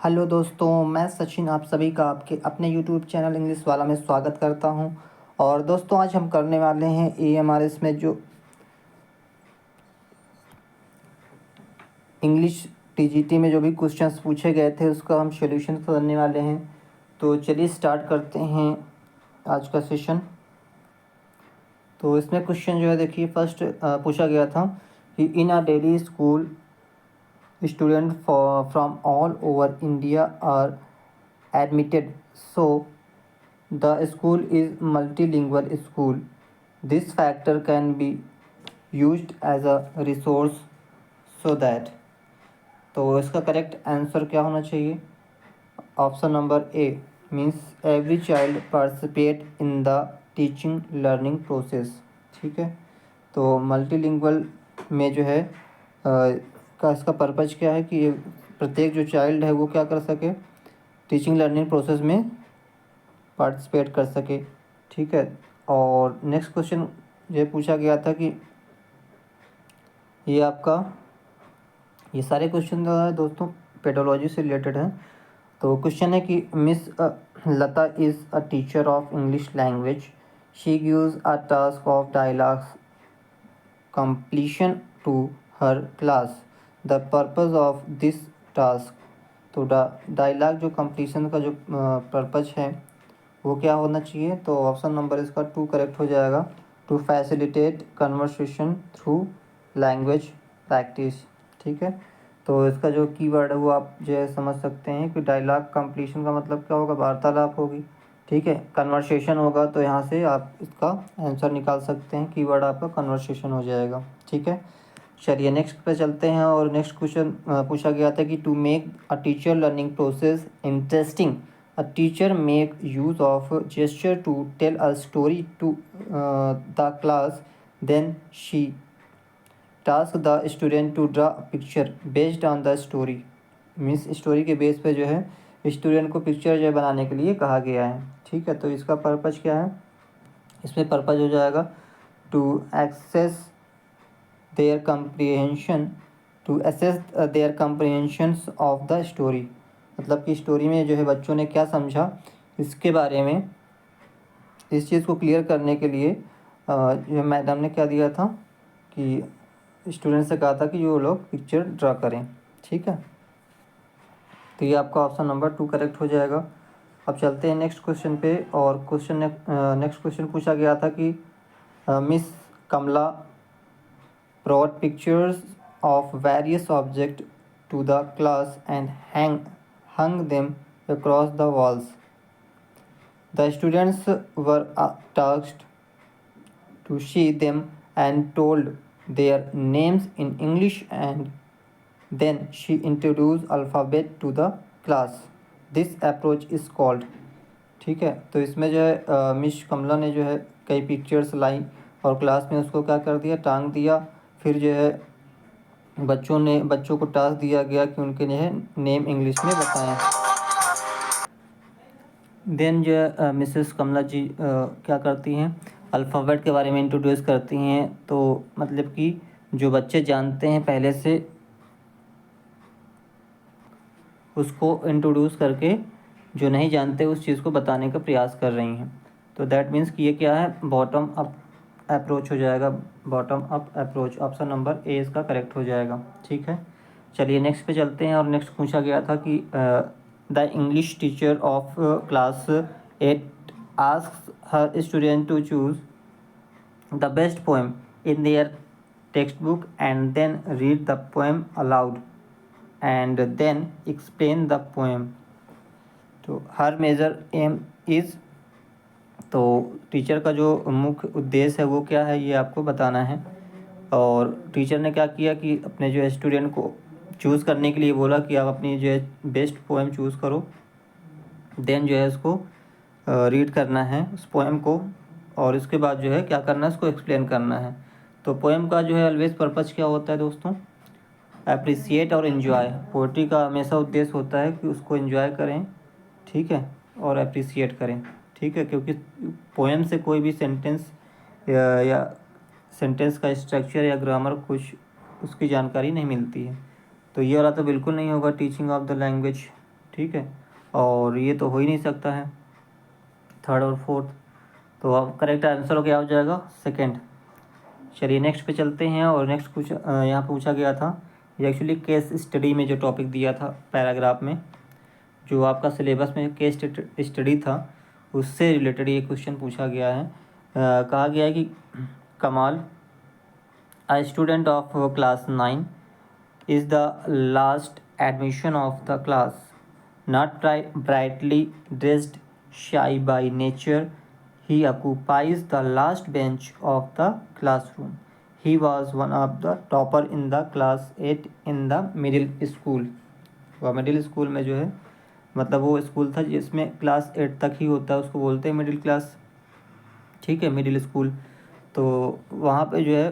Hello दोस्तों, मैं सचिन आप सभी का आपके अपने यूट्यूब चैनल इंग्लिश वाला में स्वागत करता हूं। और दोस्तों आज हम करने वाले हैं AMRS में जो इंग्लिश TGT में जो भी क्वेश्चंस पूछे गए थे उसका हम सॉल्यूशन करने वाले हैं। तो चलिए स्टार्ट करते हैं आज का सेशन। तो इसमें क्वेश्चन जो है देखिए, फर्स्ट पूछा गया था कि in a daily school student from all over India are admitted, so the school is multilingual school. This factor can be used as a resource so that, तो इसका करेक्ट आंसर क्या होना चाहिए? Option number A means every child participate in the teaching learning process. ठीक है, तो multilingual में जो है इसका पर्पज क्या है कि प्रत्येक जो चाइल्ड है वो क्या कर सके, टीचिंग लर्निंग प्रोसेस में पार्टिसिपेट कर सके। ठीक है, और नेक्स्ट क्वेश्चन ये पूछा गया था कि ये सारे क्वेश्चन जो है दोस्तों पेडोलॉजी से रिलेटेड हैं। तो क्वेश्चन है कि miss Lata is a teacher of English language. She gives a task of dialogues completion to her class. The purpose of this task, तो डायलॉग जो कंप्लीशन का जो पर्पज है वो क्या होना चाहिए? तो ऑप्शन नंबर इसका 2 करेक्ट हो जाएगा, to facilitate conversation through language practice. ठीक है, तो इसका जो कीवर्ड है वो आप जो है समझ सकते हैं कि डायलॉग कंप्लीशन का मतलब क्या होगा, वार्तालाप होगी। ठीक है, कन्वर्सेशन होगा तो यहाँ से आप इसका आंसर निकाल सकते हैं, कीवर्ड आपका कन्वर्सेशन हो जाएगा। ठीक है, चलिए नेक्स्ट पे चलते हैं। और नेक्स्ट क्वेश्चन पूछा गया था कि to make a teacher learning process interesting, a teacher make use of gesture to tell a story to the class. Then she task the student to draw a picture based on the story. Means story के base पे जो है student को picture जो है बनाने के लिए कहा गया है। ठीक है, तो इसका पर्पज क्या है? इसमें पर्पज हो जाएगा to access their comprehension, to assess their comprehensions of the story. मतलब कि स्टोरी में जो है बच्चों ने क्या समझा इसके बारे में, इस चीज़ को क्लियर करने के लिए जो मैडम ने क्या दिया था कि स्टूडेंट से कहा था कि वो लोग पिक्चर ड्रा करें। ठीक है, तो ये आपका ऑप्शन नंबर 2 करेक्ट हो जाएगा। अब चलते हैं नेक्स्ट क्वेश्चन पे। और नेक्स्ट क्वेश्चन पूछा गया था कि miss Kamala brought pictures of various objects to the class and hung them across the walls. The students were tasked to see them and told their names in English, and then she introduced alphabet to the class. This approach is called। ठीक है, तो इसमें जो है miss कमला ने जो है कई पिक्चर्स लाई और क्लास में उसको क्या कर दिया, टांग दिया। फिर जो है बच्चों को टास्क दिया गया कि उनके जो है नेम इंग्लिश में बताएं। देन जो है मिसेस कमला जी क्या करती हैं, अल्फ़ाबेट के बारे में इंट्रोड्यूस करती हैं। तो मतलब कि जो बच्चे जानते हैं पहले से उसको इंट्रोड्यूस करके जो नहीं जानते उस चीज़ को बताने का प्रयास कर रही हैं। तो दैट मीन्स कि ये क्या है, बॉटम अप अप्रोच हो जाएगा, bottom up approach. Option number ए इसका करेक्ट हो जाएगा। ठीक है, चलिए नेक्स्ट पे चलते हैं। और नेक्स्ट पूछा गया था कि the English teacher of class 8 asks her student to choose the best poem in their text book and then read the poem aloud and then explain the poem. तो हर मेजर एम इज़, तो teacher का जो मुख्य उद्देश्य है वो क्या है ये आपको बताना है। और टीचर ने क्या किया कि अपने जो स्टूडेंट को चूज़ करने के लिए बोला कि आप अपनी जो है बेस्ट पोएम चूज़ करो, देन जो है उसको रीड करना है उस पोएम को, और इसके बाद जो है क्या करना है, उसको एक्सप्लेन करना है। तो पोएम का जो है ऑलवेज पर्पज़ क्या होता है दोस्तों, अप्रिसिएट और इन्जॉय। पोइट्री का हमेशा उद्देश्य होता है कि उसको इन्जॉय करें, ठीक है, और अप्रिसिएट करें। ठीक है, क्योंकि पोएम से कोई भी सेंटेंस या सेंटेंस का स्ट्रक्चर या ग्रामर कुछ उसकी जानकारी नहीं मिलती है। तो ये वाला तो बिल्कुल नहीं होगा टीचिंग ऑफ द लैंग्वेज। ठीक है, और ये तो हो ही नहीं सकता है, थर्ड और फोर्थ। तो अब करेक्ट आंसर क्या हो जाएगा? सेकंड। चलिए नेक्स्ट पे चलते हैं। और नेक्स्ट कुछ यहाँ पूछा गया था, ये एक्चुअली केस स्टडी में जो टॉपिक दिया था पैराग्राफ में, जो आपका सिलेबस में केस स्टडी था उससे रिलेटेड ये क्वेश्चन पूछा गया है। कहा गया है कि कमाल, a student of class 9, is the last admission of the class. Not brightly dressed, shy by nature, he occupies the last bench of the classroom. He was one of the topper in the class 8 in the middle school. वह middle school में जो है, मतलब वो school था जिसमें class 8 तक ही होता है, उसको बोलते हैं मिडिल क्लास। ठीक है, मिडिल स्कूल। तो वहाँ पे जो है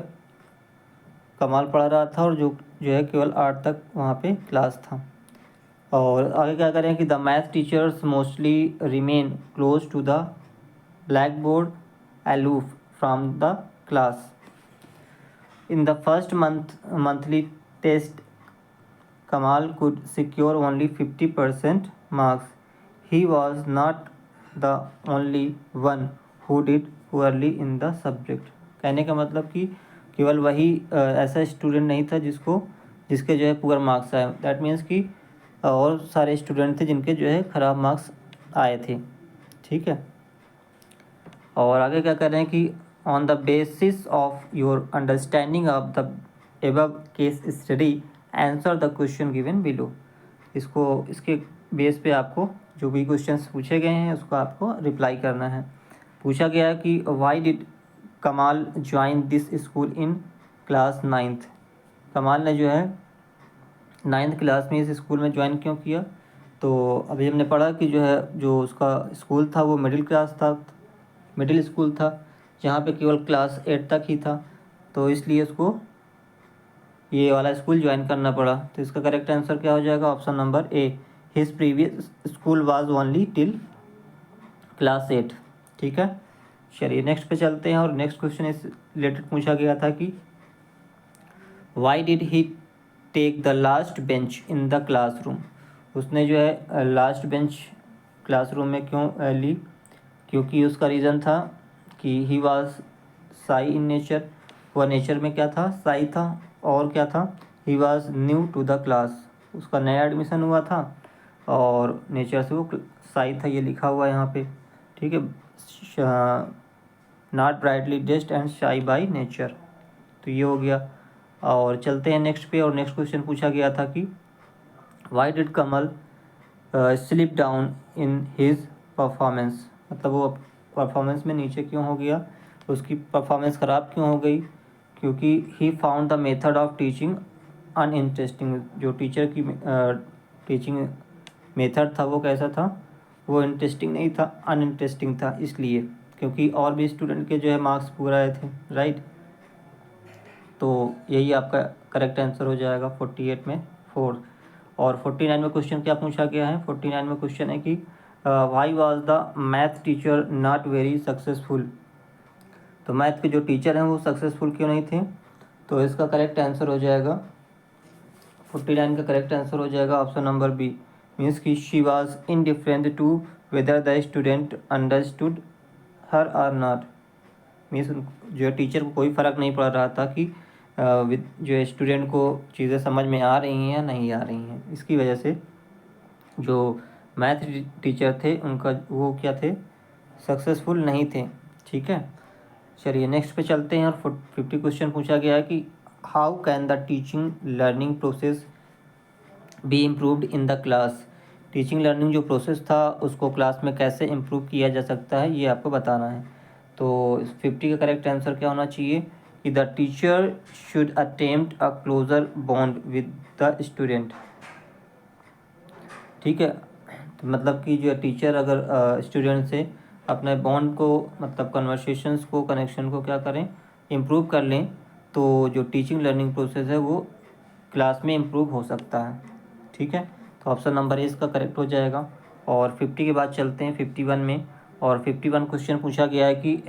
कमाल पढ़ा रहा था, और जो है केवल 8 तक वहाँ पे क्लास था। और आगे क्या करें कि the math teachers mostly remain close to the black board, aloof from the class. In the first monthly test Kamal could secure only 50% marks. He was not the only one who did poorly in the subject. कहने का मतलब कि केवल वही ऐसा student नहीं था जिसके जो है पुअर मार्क्स आए। दैट मीन्स कि और सारे स्टूडेंट थे जिनके जो है ख़राब मार्क्स आए थे। ठीक है, और आगे क्या कर रहे हैं कि on the basis of your understanding of the above case study answer the question given below. इसके बेस पे आपको जो भी क्वेश्चंस पूछे गए हैं उसको आपको रिप्लाई करना है। पूछा गया है कि वाई डिड कमाल join this school in class 9th। कमाल ने जो है 9th क्लास में इस स्कूल में ज्वाइन क्यों किया? तो अभी हमने पढ़ा कि जो है जो उसका स्कूल था वो मिडिल स्कूल था, जहाँ पे केवल क्लास 8 तक ही था, तो इसलिए उसको ये वाला स्कूल ज्वाइन करना पड़ा। तो इसका करेक्ट आंसर क्या हो जाएगा? Option number A, his previous school was only till class 8। ठीक है, चलिए नेक्स्ट पे चलते हैं। और नेक्स्ट क्वेश्चन इस रिलेटेड पूछा गया था कि why did he take the last bench in the classroom. उसने जो है लास्ट बेंच क्लासरूम में क्यों ली? क्योंकि उसका रीज़न था कि he was shy in nature, वह नेचर में क्या था? साई था। और क्या था? He was new to the class, उसका नया एडमिशन हुआ था और नेचर से वो साई था, ये लिखा हुआ है यहाँ पे। ठीक है, नॉट ब्राइटली ड्रेस्ड एंड शाई बाई नेचर, तो ये हो गया। और चलते हैं नेक्स्ट पे। और नेक्स्ट क्वेश्चन पूछा गया था कि why did Kamal slip down in his performance. मतलब वो परफॉर्मेंस में नीचे क्यों हो गया, उसकी परफॉर्मेंस ख़राब क्यों हो गई? क्योंकि he found the method of teaching uninteresting. जो टीचर की टीचिंग मेथड था वो कैसा था? वो इंटरेस्टिंग नहीं था, अनइंटरेस्टिंग था। इसलिए क्योंकि और भी स्टूडेंट के जो है मार्क्स पूरा आए थे, राइट। तो यही आपका करेक्ट आंसर हो जाएगा 48 में 4। और 49 में क्वेश्चन क्या पूछा गया है? 49 में क्वेश्चन है कि why was the math teacher not very successful. तो मैथ के जो टीचर हैं वो सक्सेसफुल क्यों नहीं थे? तो इसका करेक्ट आंसर हो जाएगा 49 का करेक्ट आंसर हो जाएगा ऑप्शन नंबर बी, मीन्स कि she was indifferent to whether the student understood her or not. Means जो टीचर को कोई फ़र्क नहीं पड़ रहा था कि जो स्टूडेंट को चीज़ें समझ में आ रही हैं या नहीं आ रही हैं। इसकी वजह से जो मैथ टीचर थे उनका वो क्या थे? सक्सेसफुल नहीं थे। ठीक है, चलिए नेक्स्ट पे चलते हैं। और 50 क्वेश्चन पूछा गया है कि how can the teaching learning process be improved in the class. Teaching learning जो प्रोसेस था उसको क्लास में कैसे इम्प्रूव किया जा सकता है, ये आपको बताना है। तो 50 का करेक्ट आंसर क्या होना चाहिए कि the teacher should attempt a closer bond with the student. ठीक है, तो मतलब कि जो टीचर अगर स्टूडेंट से अपने बॉन्ड को, मतलब कन्वर्सेशंस को, कनेक्शन को क्या करें? इम्प्रूव कर लें, तो जो टीचिंग लर्निंग प्रोसेस है वो क्लास में इम्प्रूव हो सकता है। ठीक है, तो ऑप्शन नंबर ए इसका करेक्ट हो जाएगा। और 50 के बाद चलते हैं 51 में। और 51 क्वेश्चन पूछा गया है कि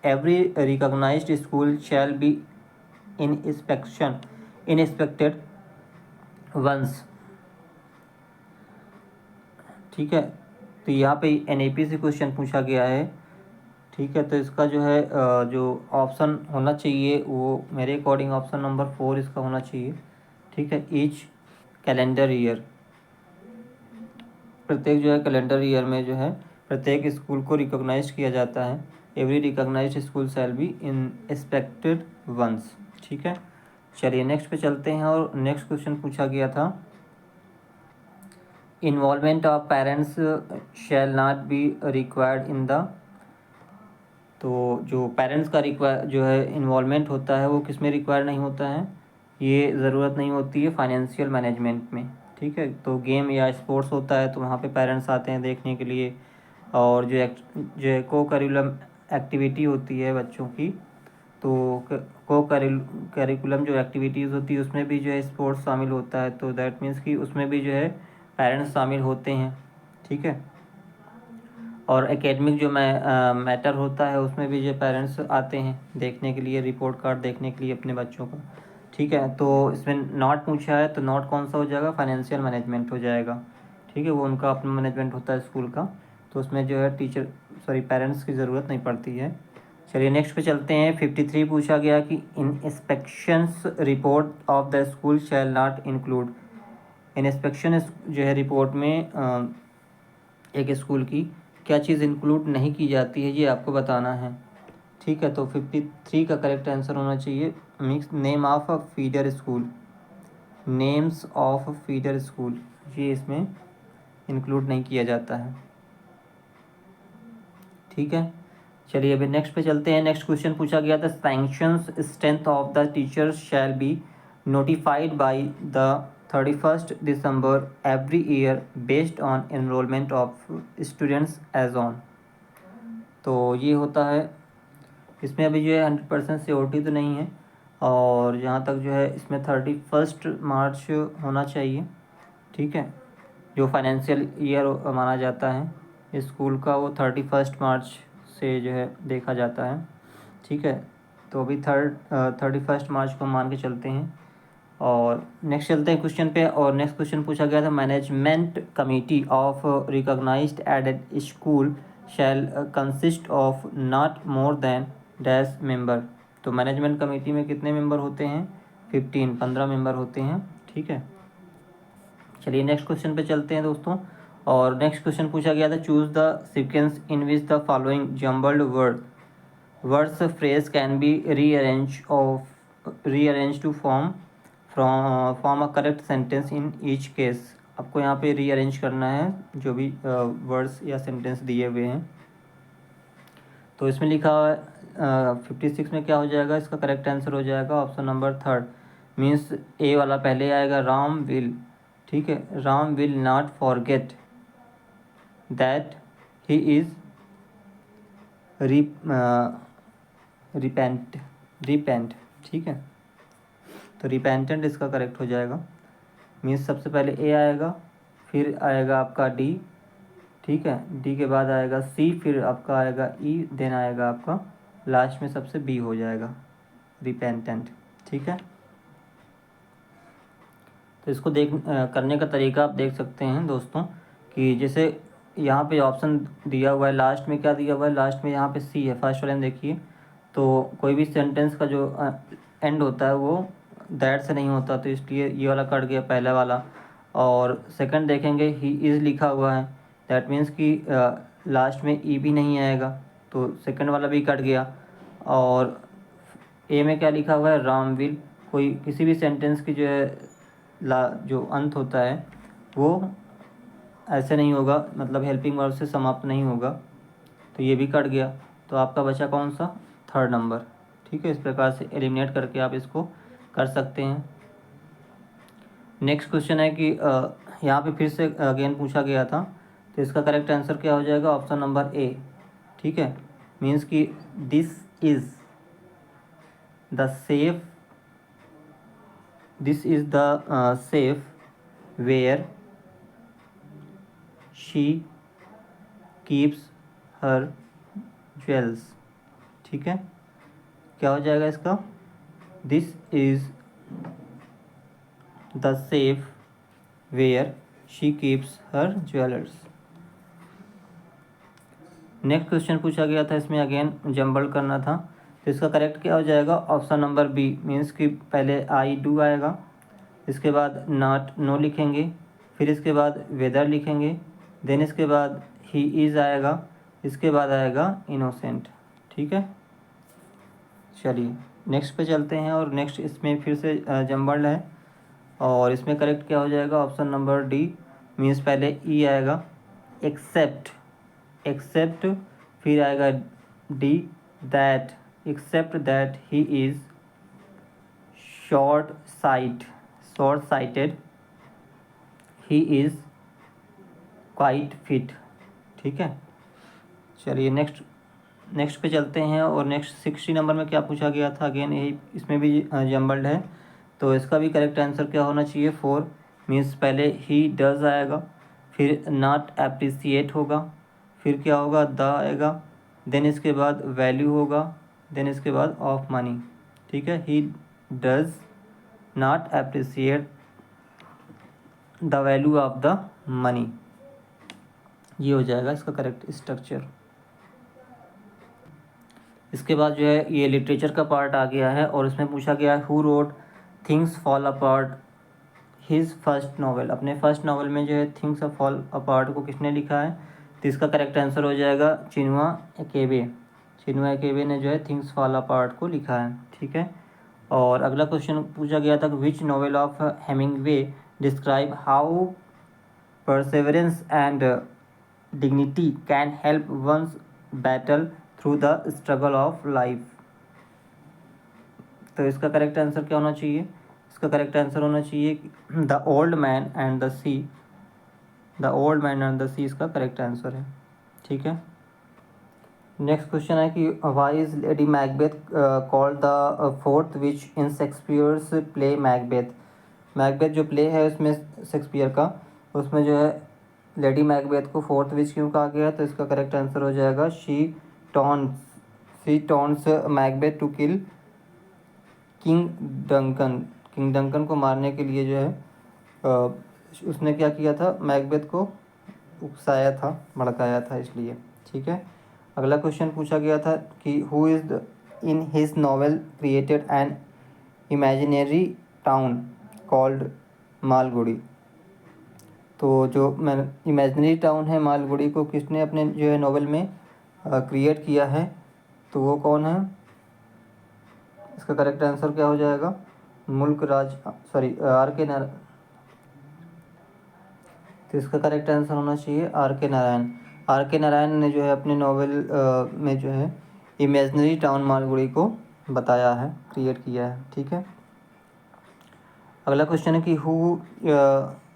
every recognised school shall be inspected once. ठीक है। तो यहाँ पे NAP से क्वेश्चन पूछा गया है। ठीक है, तो इसका जो है जो ऑप्शन होना चाहिए वो मेरे अकॉर्डिंग ऑप्शन नंबर 4 इसका होना चाहिए। ठीक है, ईच कैलेंडर ईयर, प्रत्येक जो है कैलेंडर ईयर में जो है प्रत्येक स्कूल को रिकॉग्नाइज किया जाता है। Every recognised school shall be in expected once. ठीक है, चलिए नेक्स्ट पे चलते हैं। और नेक्स्ट क्वेश्चन पूछा गया था, involvement of parents shall not be required in the. तो जो पेरेंट्स का रिक्वायर जो है इन्वॉल्वमेंट होता है वो किस में रिक्वायर नहीं होता है, ये ज़रूरत नहीं होती है फाइनेंशियल मैनेजमेंट में। ठीक है, तो गेम या स्पोर्ट्स होता है तो वहाँ पे पेरेंट्स आते हैं देखने के लिए। और जो को करिकुलम एक्टिविटी होती है बच्चों की, तो को करिकुलम जो एक्टिविटीज़ होती है उसमें भी जो है स्पोर्ट्स शामिल होता है, तो दैट मीन्स कि उसमें भी जो है पेरेंट्स शामिल होते हैं। ठीक है, और एकेडमिक जो मैटर होता है उसमें भी जो पेरेंट्स आते हैं देखने के लिए, रिपोर्ट कार्ड देखने के लिए अपने बच्चों का। ठीक है, तो इसमें नॉट पूछा है तो नॉट कौन सा हो जाएगा, फाइनेंशियल मैनेजमेंट हो जाएगा। ठीक है, वो उनका अपना मैनेजमेंट होता है स्कूल का, तो उसमें जो है पेरेंट्स की ज़रूरत नहीं पड़ती है। चलिए नेक्स्ट पे चलते हैं। 53 पूछा गया कि inspections report of the school shall not include. Inspection जो है रिपोर्ट में एक स्कूल की क्या चीज़ इंक्लूड नहीं की जाती है ये आपको बताना है। ठीक है, तो 53 का करेक्ट आंसर होना चाहिए mix name of a feeder school, names of feeder school, ये इसमें इंक्लूड नहीं किया जाता है। ठीक है, चलिए अभी नेक्स्ट पे चलते हैं। नेक्स्ट क्वेश्चन पूछा गया था, sanctions strength of the teachers shall be notified by the 31 December every year based on enrolment of students as on. तो ये होता है, इसमें अभी जो है 100% सिक्योरिटी तो नहीं है, और जहाँ तक जो है इसमें 31 मार्च होना चाहिए। ठीक है, जो फाइनेंशियल ईयर माना जाता है स्कूल का वो 31 मार्च से जो है देखा जाता है। ठीक है, तो अभी 31 मार्च को मान के चलते हैं। और नेक्स्ट चलते हैं क्वेश्चन पे। और नेक्स्ट क्वेश्चन पूछा गया था, management committee of recognised aided school shall consist of not more than dash member. तो मैनेजमेंट कमेटी में कितने मेंबर होते हैं, 15 मेंबर होते हैं। ठीक है, चलिए नेक्स्ट क्वेश्चन पे चलते हैं दोस्तों। और नेक्स्ट क्वेश्चन पूछा गया था, choose the sequence in which the following jumbled words phrase can be rearrange to form a correct sentence in each case. आपको यहाँ पे रीअरेंज करना है जो भी वर्ड्स या सेंटेंस दिए हुए हैं। तो इसमें लिखा हुआ है 56 में क्या हो जाएगा, इसका करेक्ट आंसर हो जाएगा ऑप्शन नंबर 3, मीन्स ए वाला पहले आएगा, राम विल। ठीक है, Ram will not forget that he is repent repent. ठीक है, तो रिपेंटेंट इसका करेक्ट हो जाएगा। मीन्स सबसे पहले ए आएगा, फिर आएगा आपका डी। ठीक है, डी के बाद आएगा सी, फिर आपका आएगा ई, देन आएगा आपका लास्ट में सबसे बी हो जाएगा, रिपेंटेंट। ठीक है, तो इसको करने का तरीका आप देख सकते हैं दोस्तों, कि जैसे यहाँ पे ऑप्शन दिया हुआ है, लास्ट में क्या दिया हुआ है, लास्ट में यहाँ पे सी है, फर्स्ट वाले में देखिए। तो कोई भी सेंटेंस का जो एंड होता है वो दैट से नहीं होता, तो इसलिए ये वाला कट गया पहला वाला। और सेकंड देखेंगे, ही इज़ लिखा हुआ है, दैट मीन्स कि लास्ट में ई भी नहीं आएगा, तो सेकंड वाला भी कट गया। और ए में क्या लिखा हुआ है, राम विल, कोई किसी भी सेंटेंस की जो है जो अंत होता है वो ऐसे नहीं होगा, मतलब हेल्पिंग वर्ब से समाप्त नहीं होगा, तो ये भी कट गया। तो आपका बचा कौन सा, 3rd नंबर। ठीक है, इस प्रकार से एलिमिनेट करके आप इसको कर सकते हैं। नेक्स्ट क्वेश्चन है कि यहाँ पे फिर से अगेन पूछा गया था, तो इसका करेक्ट आंसर क्या हो जाएगा, ऑप्शन नंबर ए। ठीक है, मीन्स कि this is the safe, this is the safe where she keeps her jewels. ठीक है, क्या हो जाएगा इसका, this is the safe where she keeps her jewellers. Next question पूछा गया था, इसमें अगेन जंबल करना था, तो इसका करेक्ट क्या हो जाएगा, ऑप्शन नंबर बी, मीन्स कि पहले आई डू आएगा, इसके बाद नॉट नो लिखेंगे, फिर इसके बाद वेदर लिखेंगे, देन इसके बाद ही इज़ आएगा, इसके बाद आएगा इनोसेंट। ठीक है, चलिए नेक्स्ट पे चलते हैं, और नेक्स्ट इसमें फिर से जंबल्ड है, और इसमें करेक्ट क्या हो जाएगा, ऑप्शन नंबर डी, मीन्स पहले ई आएगा, एक्सेप्ट, एक्सेप्ट, फिर आएगा D, that, except that he is short sight, short sighted, he is quite fit. ठीक है, चलिए नेक्स्ट पे चलते हैं, और नेक्स्ट 60 नंबर में क्या पूछा गया था, अगेन यही इसमें भी जंबल्ड है, तो इसका भी करेक्ट आंसर क्या होना चाहिए, 4, मीन्स पहले ही डज आएगा, फिर नॉट अप्रिसिएट होगा, फिर क्या होगा, द आएगा, देन इसके बाद वैल्यू होगा, देन इसके बाद ऑफ मनी। ठीक है, he does not appreciate the value of the money, ये हो जाएगा इसका करेक्ट स्ट्रक्चर। इसके बाद जो है ये लिटरेचर का पार्ट आ गया है, और इसमें पूछा गया है who wrote things fall apart his first novel, अपने फर्स्ट नॉवल में जो है थिंग्स फॉल अपार्ट को किसने लिखा है, तो इसका करेक्ट आंसर हो जाएगा चिनुआ अकेबे, चिनुआ अकेबे ने जो है थिंग्स फॉल अपार्ट को लिखा है। ठीक है, और अगला क्वेश्चन पूछा गया था, which novel of Hemingway describe how perseverance and dignity can help once battle through the struggle of life, तो इसका करेक्ट आंसर क्या होना चाहिए, इसका करेक्ट आंसर होना चाहिए the old man and the sea, the old man and the sea इसका correct answer है। ठीक है, नेक्स्ट क्वेश्चन है कि why is lady Macbeth called the fourth witch in Shakespeare's play Macbeth, Macbeth जो play है उसमें शेक्सपियर का, उसमें जो है लेडी मैकबेथ को फोर्थ विच क्यों कहा गया है, तो इसका करेक्ट आंसर हो जाएगा she taunts Macbeth to kill king Duncan, king Duncan को मारने के लिए जो है उसने क्या किया था, मैकबेथ को उकसाया था, भड़काया था इसलिए। ठीक है, अगला क्वेश्चन पूछा गया था कि who is in his novel created an imaginary town called Malgudi, तो जो इमेजिनरी टाउन है मालगुड़ी को किसने अपने जो है नॉवेल में क्रिएट किया है, तो वो कौन है, इसका करेक्ट आंसर क्या हो जाएगा, मुल्क राज, सॉरी आर के नारायण, तो इसका करेक्ट आंसर होना चाहिए आर के नारायण, आर के नारायण ने जो है अपने नॉवेल में जो है इमेजिनरी टाउन मालगुड़ी को बताया है, क्रिएट किया है। ठीक है, अगला क्वेश्चन है कि who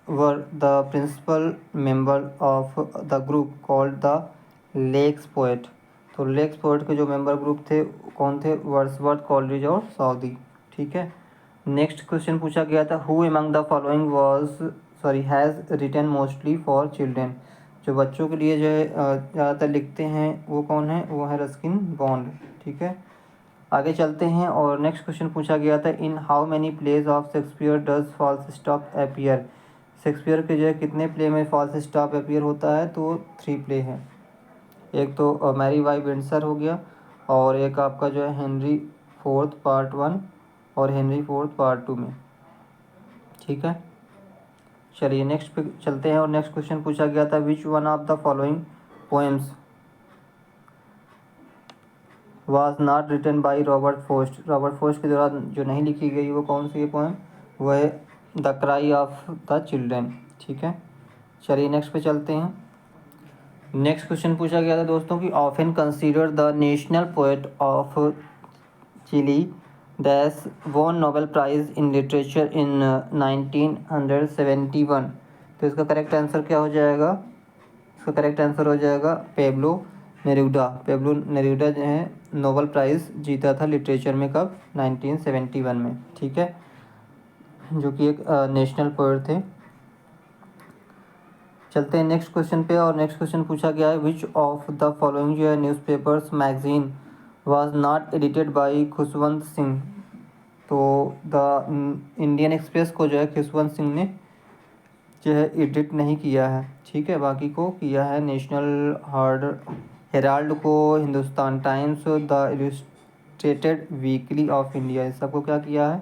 were the principal member of the group called the lakes poet, तो लेक्स पोएट के जो मेंबर ग्रुप थे कौन थे, वर्ड्सवर्थ, कॉलरिज और साउदी। ठीक है, नेक्स्ट क्वेश्चन पूछा गया था who among the following has written mostly for children, जो बच्चों के लिए जो है ज़्यादातर लिखते हैं वो कौन है, वो है रस्किन बॉन्ड। ठीक है, आगे चलते हैं, और नेक्स्ट क्वेश्चन पूछा गया था in how many plays of Shakespeare does Falstaff appear, Shakespeare के जो है कितने प्ले में फॉल्स स्टॉप अपीयर होता है, तो 3 प्ले हैं, एक तो मैरी वाई विंडसर हो गया, और एक आपका जो है हेनरी फोर्थ पार्ट 1 और हेनरी फोर्थ पार्ट 2 में। ठीक है, चलिए नेक्स्ट पे चलते हैं, और नेक्स्ट क्वेश्चन पूछा गया था which one of the following poems was not written by Robert Frost, Robert Frost के द्वारा जो नहीं लिखी गई वो कौन सी है पोएम, वो है the cry of the children. ठीक है, चलिए नेक्स्ट पे चलते हैं, नेक्स्ट क्वेश्चन पूछा गया था दोस्तों कि often consider the national poet of Chile dash won Nobel prize in literature in 1971, तो इसका करेक्ट आंसर क्या हो जाएगा, इसका करेक्ट आंसर हो जाएगा पेब्लो नेरूदा, पेब्लो नेरूदा जो है नोबेल प्राइज़ जीता था लिटरेचर में कब, 1971 में। ठीक है, जो कि एक नेशनल पोएट थे। चलते हैं नेक्स्ट क्वेश्चन पे, और नेक्स्ट क्वेश्चन पूछा गया है विच ऑफ द फॉलोइंग जो है newspapers magazine was not edited by Khushwant Singh, तो द इंडियन एक्सप्रेस को जो है खुशवंत सिंह ने जो है एडिट नहीं किया है। ठीक है, बाकी को किया है नेशनल हेराल्ड को, Hindustan times, the illustrated weekly off India, इस सबको क्या किया है,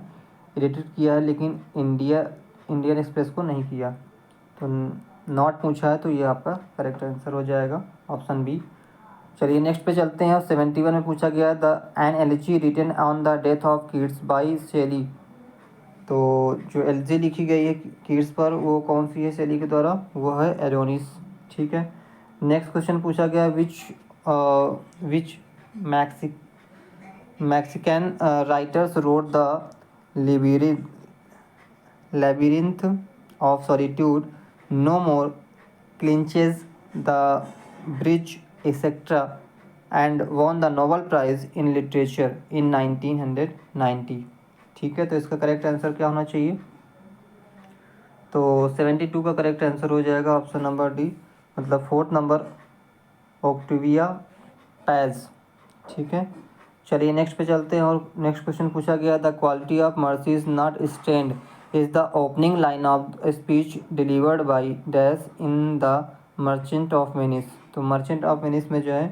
एडिटेड किया है, लेकिन इंडियन एक्सप्रेस को नहीं किया। तो नॉट पूछा है, तो ये आपका करेक्ट आंसर हो जाएगा ऑप्शन बी। चलिए नेक्स्ट पे चलते हैं। 71 में पूछा गया है the an elegy written on the death of Keats by Shelley. तो जो एलिजी लिखी गई है किड्स पर, वो कौन सी है शेली के द्वारा, वो है एरोनिस। ठीक है। नेक्स्ट क्वेश्चन पूछा गया which Mexican writers wrote the labyrinth of solitude, no more clinches, the bridge, etc., and won the Nobel Prize in Literature in 1990। ठीक है, तो इसका करेक्ट आंसर क्या होना चाहिए, तो 72 का करेक्ट आंसर हो जाएगा ऑप्शन नंबर डी, मतलब 4th नंबर ऑक्टिविया पैज। ठीक है। चलिए नेक्स्ट पे चलते हैं और नेक्स्ट क्वेश्चन पूछा गया the quality of mercy is not strained is the opening line of speech delivered by dash in the merchant of Venice. तो मर्चेंट ऑफ वेनिस में जो है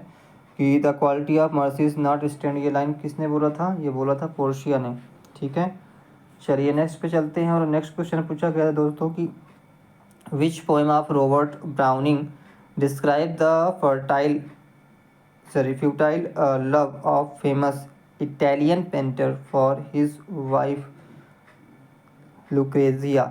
कि the quality of mercy is not strained, ये line किसने बोला था, ये बोला था पोर्शिया ने। ठीक है। चलिए नेक्स्ट पे चलते हैं और नेक्स्ट क्वेश्चन पूछा गया है दोस्तों कि which poem of Robert browning describe the futile love of famous Italian painter for his wife Lucrezia।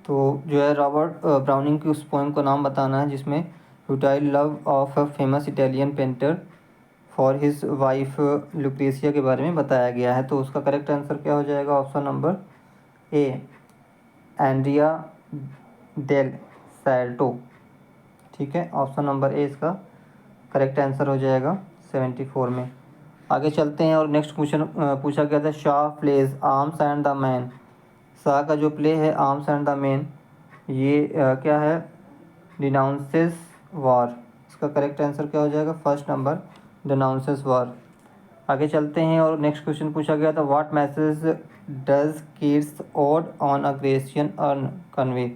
तो जो है रॉबर्ट ब्राउनिंग की उस पोएम का नाम बताना है जिसमें futile love of a famous Italian painter for his wife Lucrezia के बारे में बताया गया है। तो उसका करेक्ट आंसर क्या हो जाएगा, option number A, Andrea del Sarto. ठीक है, ऑप्शन नंबर ए इसका करेक्ट आंसर हो जाएगा 74 में। आगे चलते हैं और नेक्स्ट क्वेश्चन पूछा गया था Shaw plays arms and the man. Shaw का जो प्ले है आर्म्स एंड द मैन, ये क्या है, डिनाउंसेस वार। इसका करेक्ट आंसर क्या हो जाएगा, फर्स्ट नंबर डिनाउंसेस वार। आगे चलते हैं और नेक्स्ट क्वेश्चन पूछा गया था what message does kids odd on a Grecian earn convey.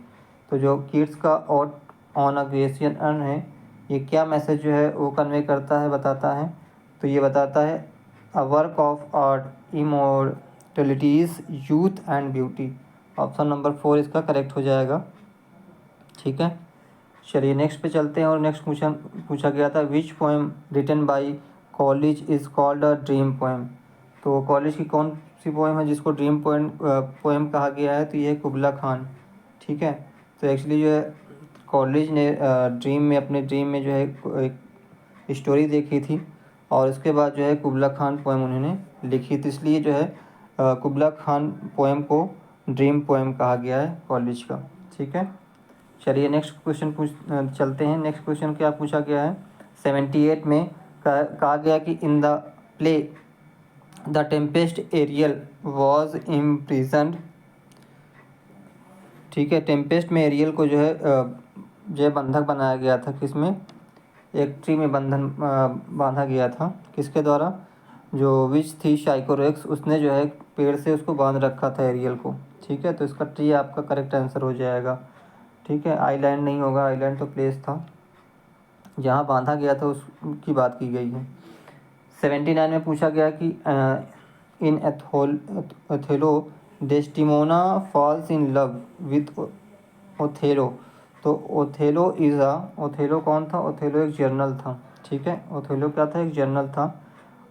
तो जो किड्स का odd on a Grecian earn है, ये क्या मैसेज जो है वो कन्वे करता है, बताता है। तो ये बताता है a work of art immortalizes youth and beauty. Option number 4 इसका करेक्ट हो जाएगा। ठीक है। चलिए नेक्स्ट पे चलते हैं और नेक्स्ट क्वेश्चन पूछा गया था which poem written by Coleridge is called a dream poem. तो कॉलेज की कौन सी पोएम है जिसको ड्रीम पोएम कहा गया है, तो ये है कुबला खान। ठीक है। तो एक्चुअली जो है कॉलेज ने ड्रीम में, अपने ड्रीम में जो है एक स्टोरी देखी थी और उसके बाद जो है कुबला खान पोएम उन्होंने लिखी थी, इसलिए जो है कुबला खान पोएम को ड्रीम पोएम कहा गया है कॉलेज का। ठीक है। चलिए नेक्स्ट क्वेश्चन चलते हैं। नेक्स्ट क्वेश्चन क्या पूछा गया है, 78 में कहा गया कि in the play the Tempest Ariel was imprisoned. ठीक है, टेम्पेस्ट में एरियल को जो है बंधक बनाया गया था, किसमें, एक ट्री में बांधा गया था, किसके द्वारा, जो विच थी शाइकोरेक्स, उसने जो है पेड़ से उसको बांध रखा था एरियल को। ठीक है, तो इसका ट्री आपका करेक्ट आंसर हो जाएगा। ठीक है, आइलैंड नहीं होगा, आइलैंड तो प्लेस था जहाँ बांधा गया था, उसकी बात की गई है। 79 में पूछा गया कि in Othello Desdemona falls in love with Othello. तो ओथेलो कौन था, ओथेलो एक जर्नल था। ठीक है, ओथेलो क्या था, एक जर्नल था।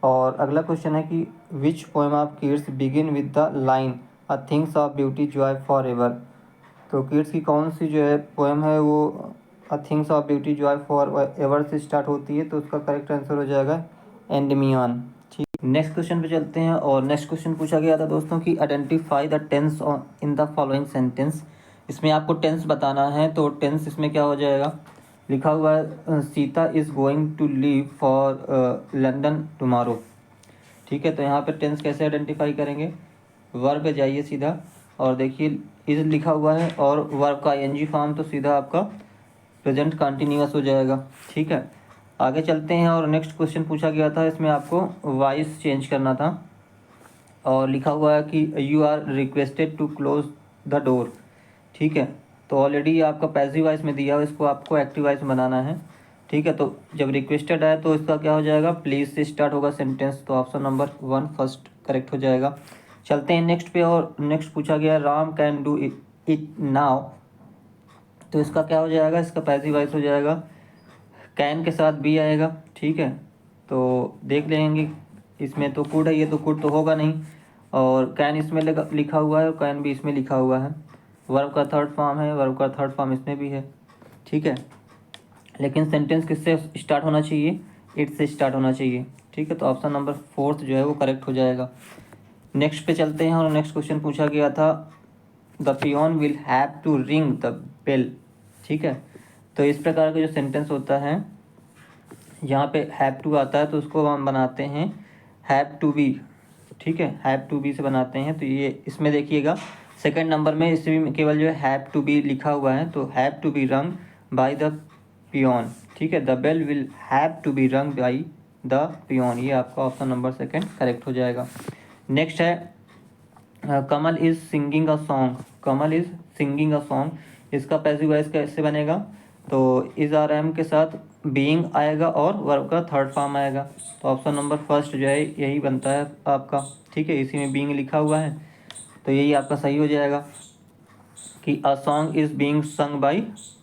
और अगला क्वेश्चन है कि which poem of kids begin with the line a things of beauty Joy for ever. तो किड्स की कौन सी जो है पोएम है वो a things of beauty Joy for ever से स्टार्ट होती है, तो उसका करेक्ट आंसर हो जाएगा एंडमियन। ठीक, नेक्स्ट क्वेश्चन पे चलते हैं और नेक्स्ट क्वेश्चन पूछा गया था दोस्तों कि identify the tense in the following sentence. इसमें आपको टेंस बताना है, तो टेंस इसमें क्या हो जाएगा, लिखा हुआ है Sita is going to leave for London tomorrow. ठीक है, तो यहाँ पे टेंस कैसे आइडेंटिफाई करेंगे, वर्ब पे जाइए सीधा और देखिए इज लिखा हुआ है और वर्ब का आईएनजी फॉर्म, तो सीधा आपका प्रेजेंट कंटिन्यूअस हो जाएगा। ठीक है, आगे चलते हैं और नेक्स्ट क्वेश्चन पूछा गया था, इसमें आपको वॉइस चेंज करना था और लिखा हुआ है कि you are requested to close the door. ठीक है, तो ऑलरेडी आपका पैसिव वॉइस में दिया हो, इसको आपको एक्टिव वॉइस में बनाना है। ठीक है, तो जब रिक्वेस्टेड है तो इसका क्या हो जाएगा, प्लीज़ से स्टार्ट होगा सेंटेंस, तो ऑप्शन नंबर 1 फर्स्ट करेक्ट हो जाएगा। चलते हैं नेक्स्ट पे, और नेक्स्ट पूछा गया Ram can do it now, तो इसका क्या हो जाएगा, इसका पैसिव वॉइस हो जाएगा, कैन के साथ बी आएगा। ठीक है, तो देख लेंगे, इसमें तो कुड है, ये तो कुड तो होगा नहीं, और कैन इसमें लिखा हुआ है और कैन भी इसमें लिखा हुआ है। वर्ब का थर्ड फॉर्म है, वर्ब का थर्ड फॉर्म इसमें भी है। ठीक है, लेकिन सेंटेंस किससे स्टार्ट होना चाहिए, इट से स्टार्ट होना चाहिए। ठीक है, तो ऑप्शन नंबर 4 जो है वो करेक्ट हो जाएगा। नेक्स्ट पे चलते हैं, और नेक्स्ट क्वेश्चन पूछा गया था the peon will have to ring the bell. ठीक है, तो इस प्रकार का जो सेंटेंस होता है, यहाँ पे हैव टू आता है तो उसको हम बनाते हैं हैव टू बी। ठीक है, हैव टू बी से बनाते हैं, तो ये इसमें देखिएगा सेकंड नंबर में इसमें भी केवल जो है हैव टू बी लिखा हुआ है, तो have to be rung by the peon. ठीक है, the bell will have to be rung by the peon, ये आपका ऑप्शन नंबर 2 करेक्ट हो जाएगा। नेक्स्ट है Kamal is singing a song, Kamal is singing a song, इसका पैसिव वॉइस कैसे बनेगा, तो इज़ आर एम के साथ बीइंग आएगा और वर्ब का थर्ड फॉर्म आएगा, तो ऑप्शन नंबर फर्स्ट जो है यही बनता है आपका। ठीक है, इसी में बीइंग लिखा हुआ है, तो यही आपका सही हो जाएगा कि a song is being sung by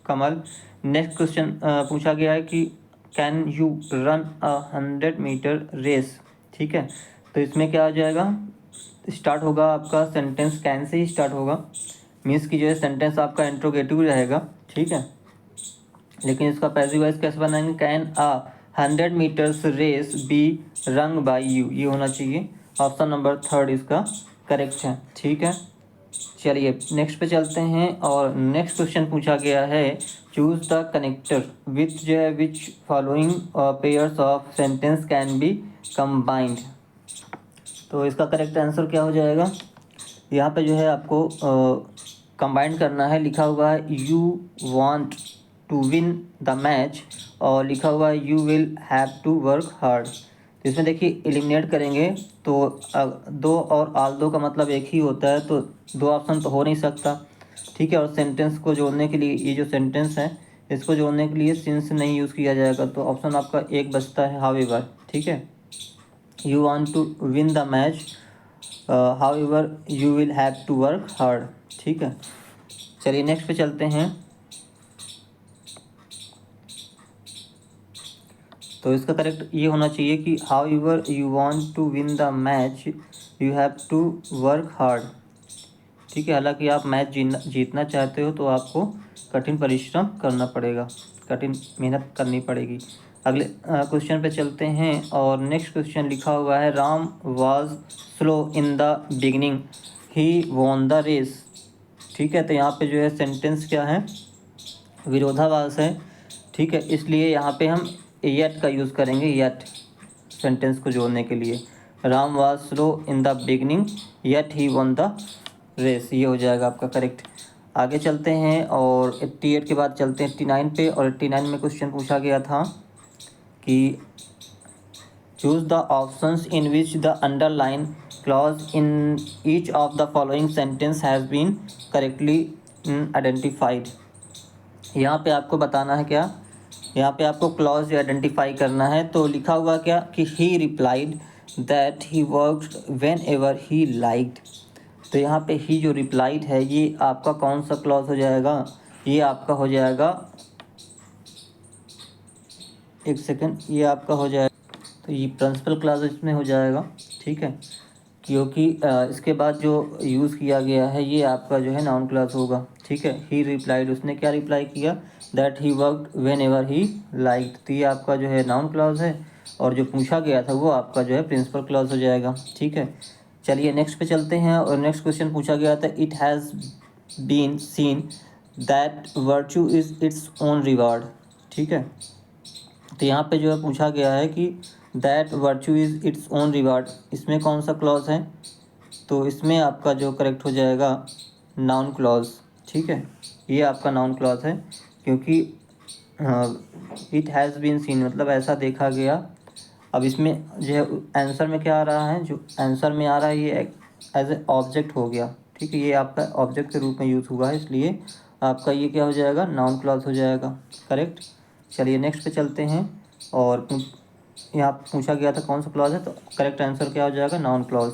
Kamal. Next question पूछा गया है कि can you run 100 metre race. ठीक है, तो इसमें क्या आ जाएगा, स्टार्ट होगा आपका sentence can say he start होगा, मीन्स की जो है सेंटेंस आपका इंट्रोगेटिव रहेगा। ठीक है, लेकिन इसका पैसिव वॉइस कैसे बनाएंगे, can 100 metres race be run by you, ये होना चाहिए, ऑप्शन नंबर 3 इसका करेक्ट है। ठीक है, चलिए नेक्स्ट पे चलते हैं, और नेक्स्ट क्वेश्चन पूछा गया है चूज द कनेक्टर विथ जो है which following pairs of sentence can be combined, तो इसका करेक्ट आंसर क्या हो जाएगा, यहाँ पे जो है आपको कंबाइन करना है, लिखा हुआ है you want to win the match, और लिखा हुआ है you will have to work hard, तो इसमें देखिए एलिमिनेट करेंगे तो दो और आल दो का मतलब एक ही होता है, तो दो ऑप्शन तो हो नहीं सकता। ठीक है, और सेंटेंस को जोड़ने के लिए ये जो सेंटेंस है इसको जोड़ने के लिए सिंस नहीं यूज़ किया जाएगा, तो ऑप्शन आपका एक बचता है हाउएवर। ठीक है, you want to win the match however you will have to work hard. ठीक है, चलिए नेक्स्ट पे चलते हैं, तो इसका करेक्ट ये होना चाहिए कि however you want to win the match you have to work hard. ठीक है, हालांकि आप मैच जीतना चाहते हो तो आपको कठिन परिश्रम करना पड़ेगा, कठिन मेहनत करनी पड़ेगी। अगले क्वेश्चन पे चलते हैं, और नेक्स्ट क्वेश्चन लिखा हुआ है Ram was slow in the beginning he won the race. ठीक है, तो यहाँ पे जो है सेंटेंस क्या है, विरोधाभास है। ठीक है, इसलिए यहाँ पे हम येट का यूज़ करेंगे, येट सेंटेंस को जोड़ने के लिए, Ram was slow in the beginning yet he won the race, ये हो जाएगा आपका करेक्ट। आगे चलते हैं, और 88 के बाद चलते हैं 89 पे, और 89 में क्वेश्चन पूछा गया था कि choose the options in which the underline clause in each of the following sentence has been correctly identified. यहाँ पे आपको बताना है क्या, यहाँ पे आपको क्लॉज आइडेंटिफाई करना है, तो लिखा हुआ क्या कि ही replied that he worked when ever he liked, तो यहाँ पे ही जो रिप्लाइड है ये आपका कौन सा क्लॉज हो जाएगा, ये आपका हो जाएगा, एक सेकंड, ये आपका हो जाएगा, तो ये प्रिंसिपल क्लॉज इसमें हो जाएगा। ठीक है, क्योंकि इसके बाद जो यूज़ किया गया है ये आपका जो है नाउन क्लॉज होगा। ठीक है, ही रिप्लाइड, उसने क्या रिप्लाई किया, that he worked when ever he liked, तो ये आपका जो है नाउन क्लॉज है, और जो पूछा गया था वो आपका जो है प्रिंसिपल क्लॉज हो जाएगा। ठीक है, चलिए नेक्स्ट पे चलते हैं, और नेक्स्ट क्वेश्चन पूछा गया था it has been seen that virtue is its own reward. ठीक है, तो यहाँ पे जो है पूछा गया है कि that virtue is its own reward, इसमें कौन सा क्लॉज है, तो इसमें आपका जो करेक्ट हो जाएगा नाउन क्लॉज। ठीक है, ये आपका नाउन क्लॉज है, क्योंकि इट हैज़ बीन सीन मतलब ऐसा देखा गया। अब इसमें जो है आंसर में क्या आ रहा है, जो आंसर में आ रहा है ये एज ए ऑब्जेक्ट हो गया। ठीक है, ये आपका ऑब्जेक्ट के रूप में यूज़ हुआ है, इसलिए आपका ये क्या हो जाएगा, नाउन क्लॉज हो जाएगा। करेक्ट। चलिए नेक्स्ट पे चलते हैं। और यहाँ पूछा गया था कौन सा क्लॉज है, तो करेक्ट आंसर क्या हो जाएगा, नाउन क्लॉज।